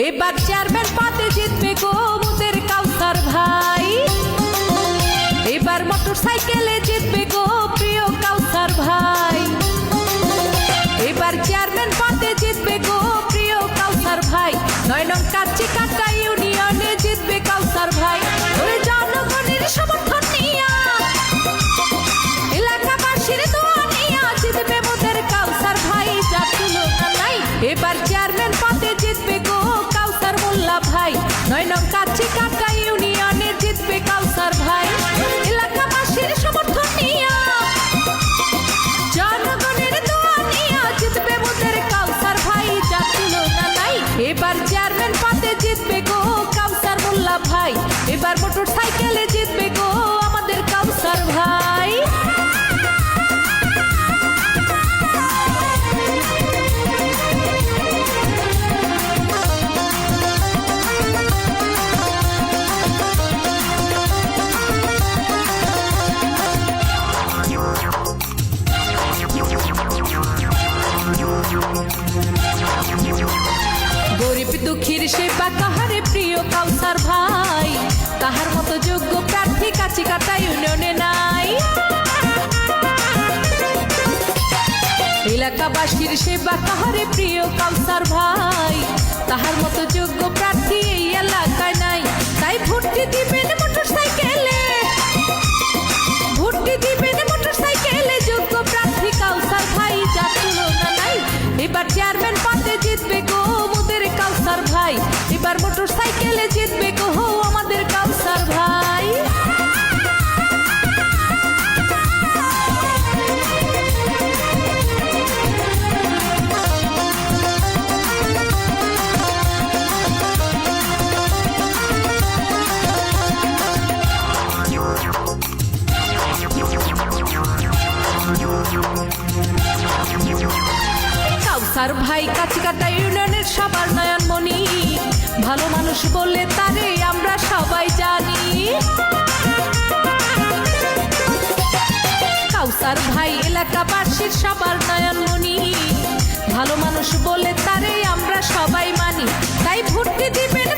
এবার চেয়ারম্যান পদে জিতবে গো মোদের কাউসার ভাই। এবার মোটরসাইকেলে জিতবে গো প্রিয় কাউসার ভাই। এবার চেয়ারম্যান পদে জিতবে গো প্রিয় কাউসার ভাই। 9 নং কাচ্চিকাটা ইউনিয়নে জিতবে কাউসার ভাই। ওরে জনগণের সমর্থন নিয়া, এলাকাবাসীর দোয়া নিয়া জিতবে মোদের কাউসার ভাই, যার তুলনা নাই। এবার চেয়ারম্যান পদে জিতবে গো কাউসার মোল্লা ভাই। 9 নং কাচ্চিকাটা ইউনিয়নে জিতবে কাউসার ভাই। এলাকাবাসীর সমর্থন নিয়া, জনগণের দোয়া নিয়া জিতবে মোদের কাউসার ভাই, যার তুলনা নাই। এবার চেয়ারম্যান পদে জিতবে গো কাউসার মোল্লা ভাই। এবার মোটরসাইকেলে জিতবে গো আমাদের কাউসার ভাই। গরিব দুঃখীর সেবা কাহারে প্রিয় কাউসার ভাই। তাহার মতো যোগ্য প্রার্থী কাচ্চিকাটা ইউনিয়নে নাই। এলাকাবাসীর সেবা কাহারে প্রিয় কাউসার ভাই। তাহার মতো যোগ্য প্রার্থী এই এলাকায় নাই। তাই ভোটটি দিবেন মোটরসাইকেলে, ভোটটি দিবেন মোটরসাইকেলে, যোগ্য প্রার্থী কাউসার ভাই, যার তুলনা নাই। এবার চেয়ারম্যান পদে জিতবে গো মোদের কাউসার ভাই। এবার মোটরসাইকেলে জিতবে গো আমাদের কাউসার ভাই। কাউসার ভাই কাচ্চিকাটা ইউনিয়নের সবার নয়নমণি, ভালো মানুষ বলে তারে আমরা সবাই জানি। কাউসার ভাই এলাকাবাসীর সবার নয়নমণি, ভালো মানুষ বলে তারে আমরা সবাই মানি। তাই ভোটটি দিবেন